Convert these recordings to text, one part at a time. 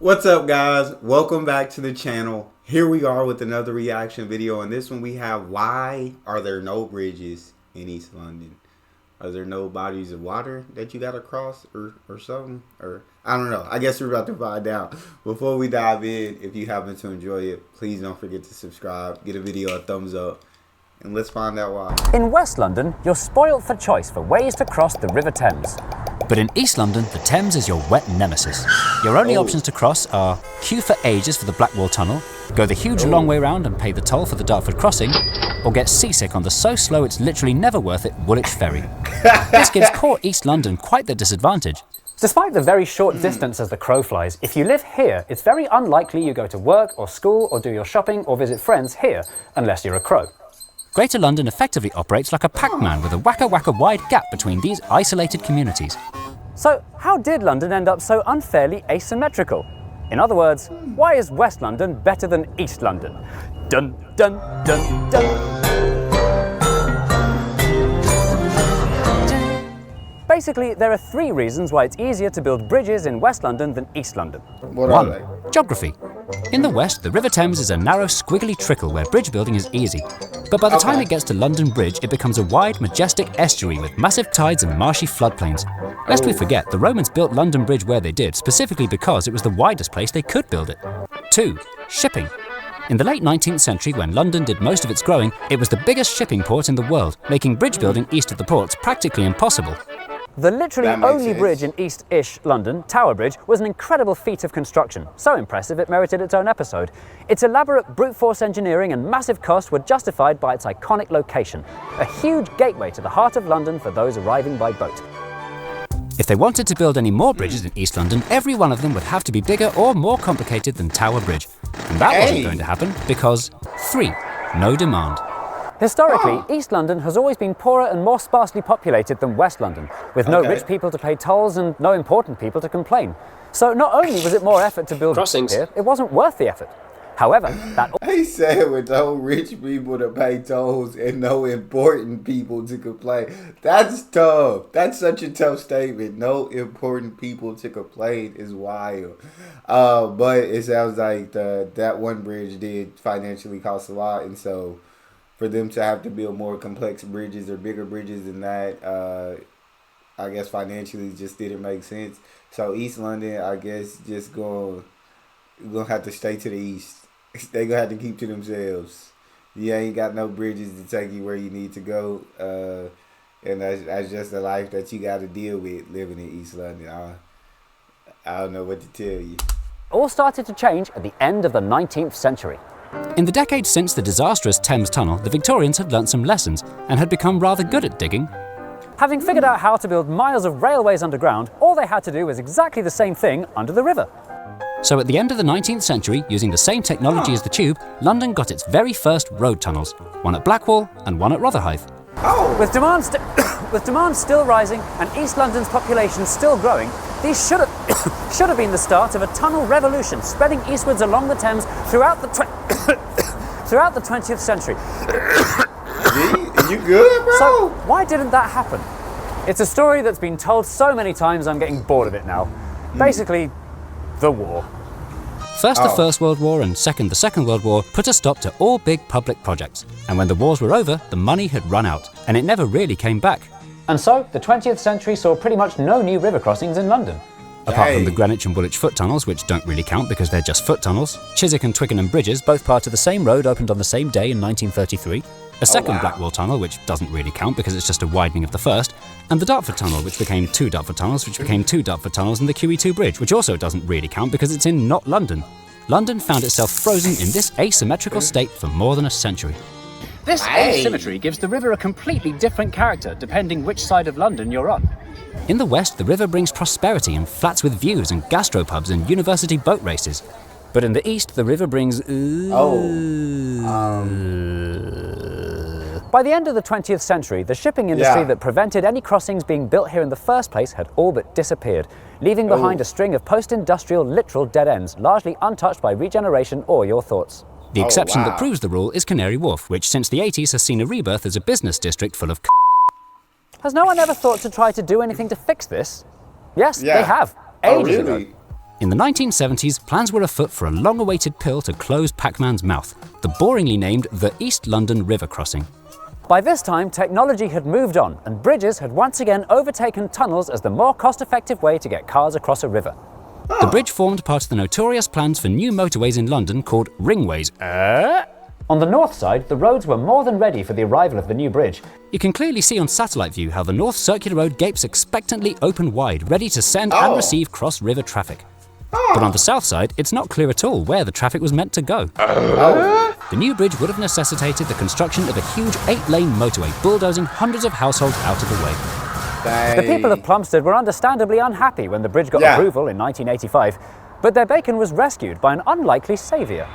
What's up, guys? Welcome back to the channel. Here we are with another reaction video. In this one we have, why are there no bridges in East London? Are there no bodies of water that you gotta cross or something? Or I don't know. I guess we're about to find out. Before we dive in, if you happen to enjoy it, please don't forget to subscribe, give a video a thumbs up, and let's find out why. In West London, you're spoilt for choice for ways to cross the River Thames. But in East London, the Thames is your wet nemesis. Your only options to cross are queue for ages for the Blackwall Tunnel, go the huge long way round and pay the toll for the Dartford crossing, or get seasick on the so slow it's literally never worth it Woolwich Ferry. This gives core East London quite the disadvantage. Despite the very short distance as the crow flies, if you live here, it's very unlikely you go to work or school or do your shopping or visit friends here, unless you're a crow. Greater London effectively operates like a Pac-Man with a wacka-wacka wide gap between these isolated communities. So how did London end up so unfairly asymmetrical? In other words, why is West London better than East London? Dun dun dun dun. Basically, there are three reasons why it's easier to build bridges in West London than East London. What are they? Geography. In the west, the River Thames is a narrow, squiggly trickle where bridge building is easy. But by the time it gets to London Bridge, it becomes a wide, majestic estuary with massive tides and marshy floodplains. Lest we forget, the Romans built London Bridge where they did, specifically because it was the widest place they could build it. 2. Shipping. In the late 19th century, when London did most of its growing, it was the biggest shipping port in the world, making bridge building east of the ports practically impossible. The literally only bridge in East-ish London, Tower Bridge, was an incredible feat of construction. So impressive it merited its own episode. Its elaborate brute force engineering and massive cost were justified by its iconic location. A huge gateway to the heart of London for those arriving by boat. If they wanted to build any more bridges in East London, every one of them would have to be bigger or more complicated than Tower Bridge. And that wasn't going to happen because 3. No demand. Historically, East London has always been poorer and more sparsely populated than West London, with no rich people to pay tolls and no important people to complain. So not only was it more effort to build crossings here, it wasn't worth the effort. However, that... He said with no rich people to pay tolls and no important people to complain. That's tough. That's such a tough statement. No important people to complain is wild. But it sounds like that one bridge did financially cost a lot, and so for them to have to build more complex bridges or bigger bridges than that, I guess financially just didn't make sense. So East London, I guess, just gonna have to stay to the east. They gonna have to keep to themselves. You ain't got no bridges to take you where you need to go, and that's just the life that you got to deal with living in East London. I don't know what to tell you. All started to change at the end of the 19th century. In the decades since the disastrous Thames Tunnel, the Victorians had learnt some lessons and had become rather good at digging. Having figured out how to build miles of railways underground, all they had to do was exactly the same thing under the river. So at the end of the 19th century, using the same technology as the Tube, London got its very first road tunnels, one at Blackwall and one at Rotherhithe. With demand still rising and East London's population still growing, these should have been the start of a tunnel revolution spreading eastwards along the Thames throughout the 20th century. You good, bro? So why didn't that happen? It's a story that's been told so many times I'm getting bored of it now. Basically, the war. First the First World War and second the Second World War put a stop to all big public projects. And when the wars were over, the money had run out and it never really came back. And so the 20th century saw pretty much no new river crossings in London. Apart from the Greenwich and Woolwich foot tunnels, which don't really count because they're just foot tunnels. Chiswick and Twickenham bridges, both part of the same road, opened on the same day in 1933. A second Blackwall tunnel, which doesn't really count because it's just a widening of the first. And the Dartford tunnel, which became 2 Dartford tunnels, which became 2 Dartford tunnels, and the QE2 bridge, which also doesn't really count because it's in not London. London found itself frozen in this asymmetrical state for more than a century. This asymmetry gives the river a completely different character depending which side of London you're on. In the west, the river brings prosperity and flats with views and gastropubs and university boat races. But in the east, the river brings... By the end of the 20th century, the shipping industry that prevented any crossings being built here in the first place had all but disappeared, leaving behind a string of post-industrial literal dead ends, largely untouched by regeneration or your thoughts. The exception that proves the rule is Canary Wharf, which since the 80s has seen a rebirth as a business district full of Has no one ever thought to try to do anything to fix this? Yes, they have. Ages ago. In the 1970s, plans were afoot for a long-awaited pill to close Pac-Man's mouth, the boringly named the East London River Crossing. By this time, technology had moved on, and bridges had once again overtaken tunnels as the more cost-effective way to get cars across a river. The bridge formed part of the notorious plans for new motorways in London called ringways. On the north side, the roads were more than ready for the arrival of the new bridge. You can clearly see on satellite view how the North Circular Road gapes expectantly open wide, ready to send and receive cross-river traffic. But on the south side, it's not clear at all where the traffic was meant to go. The new bridge would have necessitated the construction of a huge 8-lane motorway, bulldozing hundreds of households out of the way. Dang. The people of Plumstead were understandably unhappy when the bridge got approval in 1985, but their bacon was rescued by an unlikely saviour.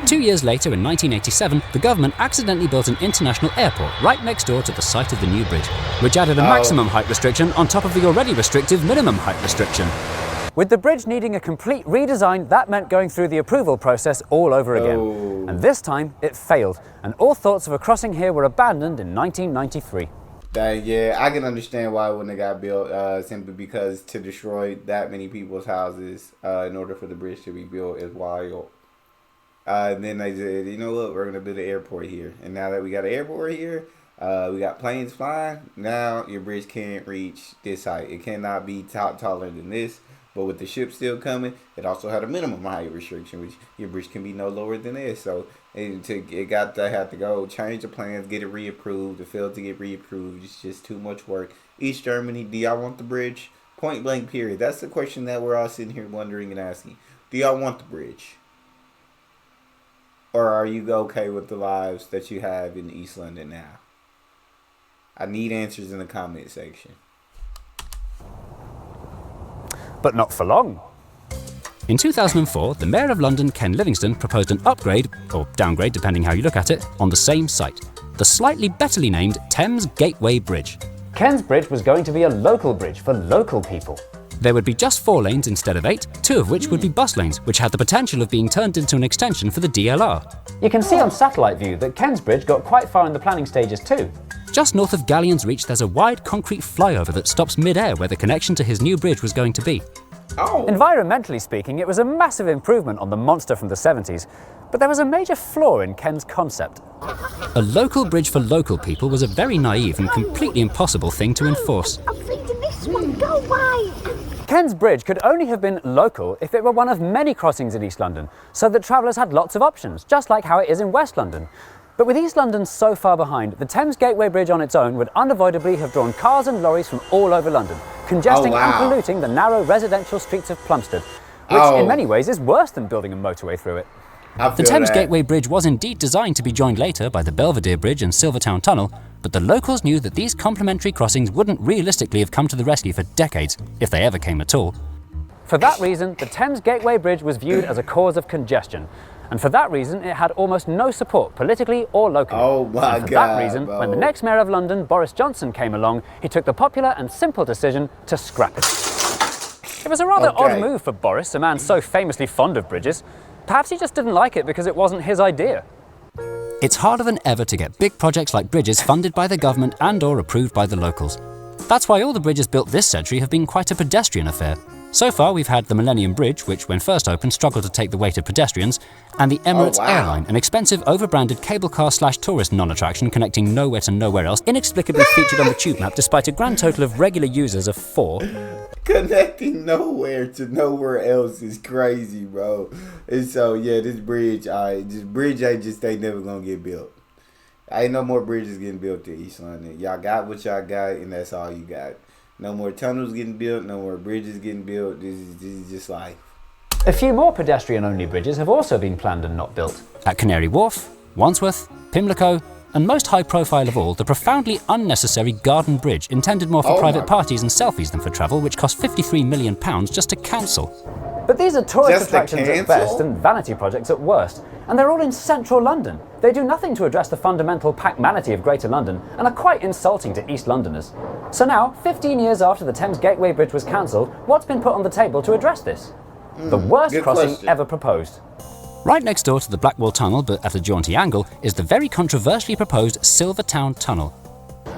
2 years later, in 1987, the government accidentally built an international airport right next door to the site of the new bridge, which added a maximum height restriction on top of the already restrictive minimum height restriction. With the bridge needing a complete redesign, that meant going through the approval process all over again. And this time, it failed, and all thoughts of a crossing here were abandoned in 1993. Dang, yeah, I can understand why it wouldn't have got built, simply because to destroy that many people's houses in order for the bridge to be built is wild. And then they said, you know what, we're going to build an airport here. And now that we got an airport here, we got planes flying, now your bridge can't reach this height. It cannot be taller than this. But with the ship still coming, it also had a minimum height restriction, which your bridge can be no lower than this. So it got to have to go change the plans, get it reapproved. It failed to get reapproved. It's just too much work. East Germany, do y'all want the bridge? Point blank, period. That's the question that we're all sitting here wondering and asking. Do y'all want the bridge? Or are you okay with the lives that you have in East London now? I need answers in the comment section. But not for long. In 2004, the Mayor of London, Ken Livingstone, proposed an upgrade, or downgrade depending how you look at it, on the same site. The slightly betterly named Thames Gateway Bridge. Ken's bridge was going to be a local bridge for local people. There would be just 4 lanes instead of 8, 2 of which would be bus lanes, which had the potential of being turned into an extension for the DLR. You can see on satellite view that Ken's bridge got quite far in the planning stages too. Just north of Galleon's Reach, there's a wide concrete flyover that stops mid-air where the connection to his new bridge was going to be. Environmentally speaking, it was a massive improvement on the monster from the 70s, but there was a major flaw in Ken's concept. A local bridge for local people was a very naive and completely impossible thing to enforce. I'm reading this one, go away! Ken's bridge could only have been local if it were one of many crossings in East London, so that travellers had lots of options, just like how it is in West London. But with East London so far behind, the Thames Gateway Bridge on its own would unavoidably have drawn cars and lorries from all over London, congesting and polluting the narrow residential streets of Plumstead, which in many ways is worse than building a motorway through it. The Thames Gateway Bridge was indeed designed to be joined later by the Belvedere Bridge and Silvertown Tunnel, but the locals knew that these complementary crossings wouldn't realistically have come to the rescue for decades, if they ever came at all. For that reason, the Thames Gateway Bridge was viewed as a cause of congestion. And for that reason, it had almost no support politically or locally. Oh my and for God, that reason, bro. when the next Mayor of London, Boris Johnson, came along, he took the popular and simple decision to scrap it. It was a rather odd move for Boris, a man so famously fond of bridges. Perhaps he just didn't like it because it wasn't his idea. It's harder than ever to get big projects like bridges funded by the government and or approved by the locals. That's why all the bridges built this century have been quite a pedestrian affair. So far, we've had the Millennium Bridge, which when first opened struggled to take the weight of pedestrians, and the Emirates Airline, an expensive over-branded cable car/tourist non-attraction connecting nowhere to nowhere else, inexplicably featured on the tube map despite a grand total of regular users of 4. Connecting nowhere to nowhere else is crazy, bro. And so, yeah, this bridge ain't never gonna get built. Ain't no more bridges getting built to East London. Y'all got what y'all got, and that's all you got. No more tunnels getting built, no more bridges getting built. This is just life. A few more pedestrian-only bridges have also been planned and not built. At Canary Wharf, Wandsworth, Pimlico, and most high profile of all, the profoundly unnecessary Garden Bridge, intended more for private parties and selfies than for travel, which cost £53 million just to cancel. But these are tourist attractions at best and vanity projects at worst, and they're all in central London. They do nothing to address the fundamental packmanity of Greater London and are quite insulting to East Londoners. So now, 15 years after the Thames Gateway Bridge was cancelled, what's been put on the table to address this? The worst crossing ever proposed. Right next door to the Blackwall Tunnel, but at a jaunty angle, is the very controversially proposed Silvertown Tunnel.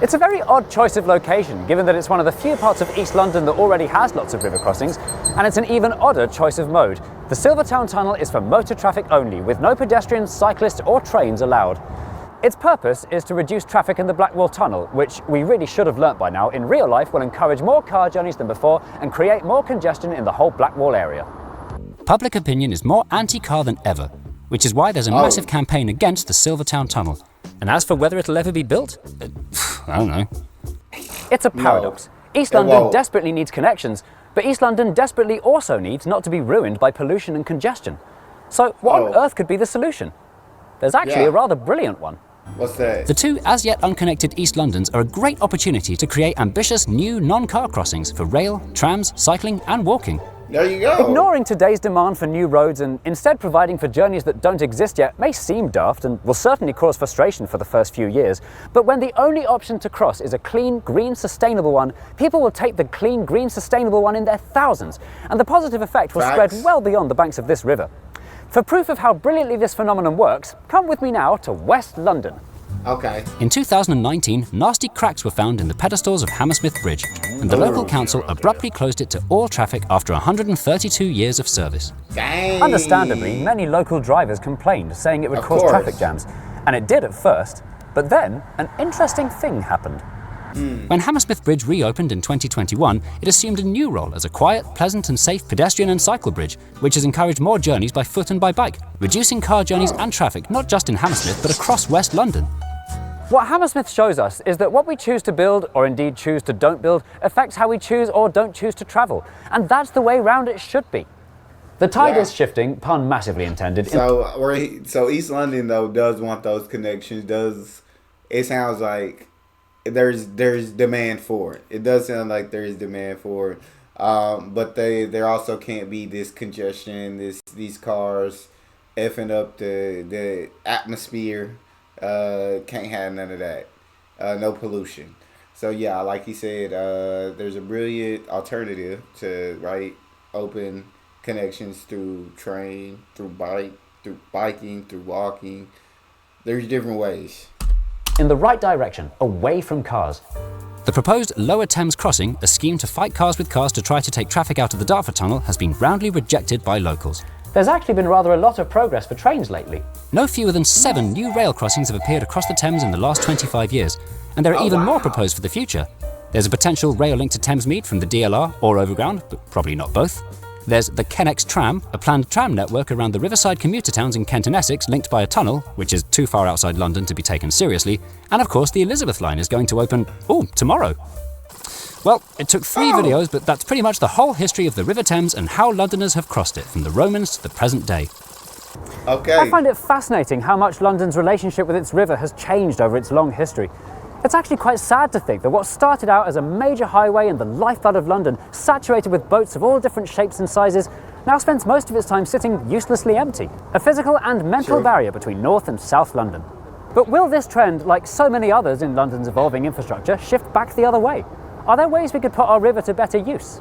It's a very odd choice of location, given that it's one of the few parts of East London that already has lots of river crossings, and it's an even odder choice of mode. The Silvertown tunnel is for motor traffic only, with no pedestrians, cyclists or trains allowed. Its purpose is to reduce traffic in the Blackwall Tunnel, which we really should have learnt by now in real life will encourage more car journeys than before and create more congestion in the whole Blackwall area. Public opinion is more anti-car than ever, which is why there's a massive campaign against the Silvertown tunnel. And as for whether it'll ever be built, I don't know. It's a paradox. East London desperately needs connections, but East London desperately also needs not to be ruined by pollution and congestion. So what on earth could be the solution? There's actually a rather brilliant one. What's that? The two as yet unconnected East Londons are a great opportunity to create ambitious new non-car crossings for rail, trams, cycling and walking. There you go. Ignoring today's demand for new roads and instead providing for journeys that don't exist yet may seem daft and will certainly cause frustration for the first few years. But when the only option to cross is a clean, green, sustainable one, people will take the clean, green, sustainable one in their thousands, and the positive effect will spread well beyond the banks of this river. For proof of how brilliantly this phenomenon works, come with me now to West London. Okay. In 2019, nasty cracks were found in the pedestals of Hammersmith Bridge, and the local council abruptly closed it to all traffic after 132 years of service. Dang. Understandably, many local drivers complained, saying it would cause traffic jams. And it did at first, but then an interesting thing happened. When Hammersmith Bridge reopened in 2021, it assumed a new role as a quiet, pleasant and safe pedestrian and cycle bridge, which has encouraged more journeys by foot and by bike, reducing car journeys and traffic not just in Hammersmith but across West London. What Hammersmith shows us is that what we choose to build, or indeed choose to don't build, affects how we choose or don't choose to travel. And that's the way round it should be. The tide is shifting, pun massively intended. So East London, though, does want those connections. It sounds like there's demand for it. It does sound like there is demand for it. But there also can't be this congestion, these cars effing up the atmosphere. Can't have none of that. No pollution. So yeah, like he said, there's a brilliant alternative to open connections through train, through biking, through walking. There's different ways. In the right direction, away from cars. The proposed Lower Thames crossing, a scheme to fight cars with cars to try to take traffic out of the Dartford Tunnel, has been roundly rejected by locals. There's actually been rather a lot of progress for trains lately. No fewer than 7 new rail crossings have appeared across the Thames in the last 25 years, and there are even more proposed for the future. There's a potential rail link to Thamesmead from the DLR or overground, but probably not both. There's the Kennex Tram, a planned tram network around the riverside commuter towns in Kent and Essex linked by a tunnel, which is too far outside London to be taken seriously. And of course the Elizabeth line is going to open, tomorrow. Well, it took 3 videos, but that's pretty much the whole history of the River Thames and how Londoners have crossed it, from the Romans to the present day. Okay. I find it fascinating how much London's relationship with its river has changed over its long history. It's actually quite sad to think that what started out as a major highway and the lifeblood of London, saturated with boats of all different shapes and sizes, now spends most of its time sitting uselessly empty, a physical and mental barrier between North and South London. But will this trend, like so many others in London's evolving infrastructure, shift back the other way? Are there ways we could put our river to better use?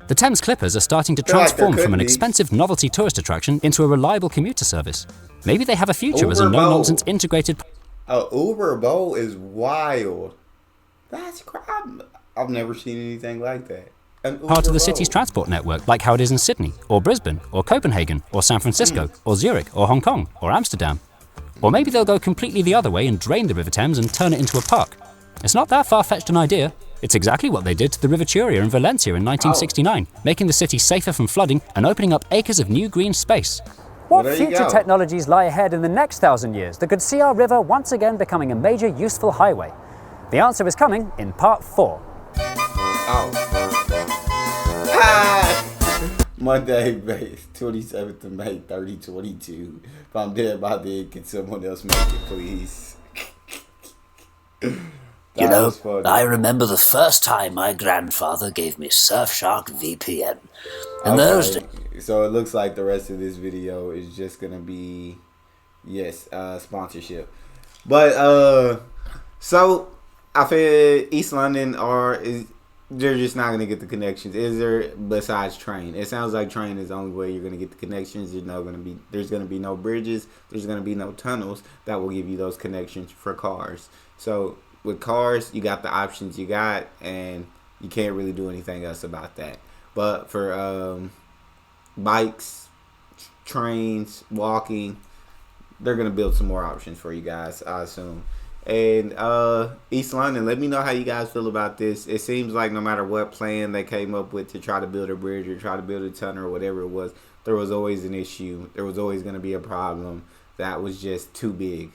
The Thames Clippers are starting to transform from an expensive novelty tourist attraction into a reliable commuter service. Maybe they have a future as a no-nonsense integrated... Uber Bowl is wild. That's crap. I've never seen anything like that. Part of the city's transport network, like how it is in Sydney, or Brisbane, or Copenhagen, or San Francisco, or Zurich, or Hong Kong, or Amsterdam. Or maybe they'll go completely the other way and drain the River Thames and turn it into a park. It's not that far-fetched an idea. It's exactly what they did to the River Turia in Valencia in 1969, making the city safer from flooding and opening up acres of new green space. What future technologies lie ahead in the next 1,000 years that could see our river once again becoming a major useful highway? The answer is coming in part 4. Monday, May 27th of May, 3022. If I'm dead by then, can someone else make it, please? You know, I remember the first time my grandfather gave me Surfshark VPN. And those days... So it looks like the rest of this video is just gonna be, sponsorship. But so I feel East London they're just not gonna get the connections. Is there besides train? It sounds like train is the only way you're gonna get the connections. There's gonna be no bridges. There's gonna be no tunnels that will give you those connections for cars. So with cars, you got the options you got, and you can't really do anything else about that. But for bikes, trains, walking, they're gonna build some more options for you guys, I assume. And East London, let me know how you guys feel about this. It seems like no matter what plan they came up with to try to build a bridge or try to build a tunnel or whatever it was, there was always an issue. There was always going to be a problem that was just too big.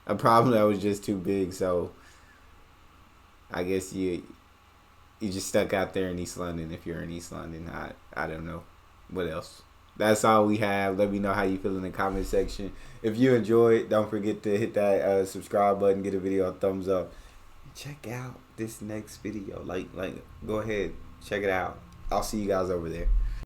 A problem that was just too big. So I guess you just stuck out there in East London if you're in East London. I don't know. What else? That's all we have. Let me know how you feel in the comment section. If you enjoyed, don't forget to hit that subscribe button, get a video a thumbs up. Check out this next video. Like, go ahead, check it out. I'll see you guys over there.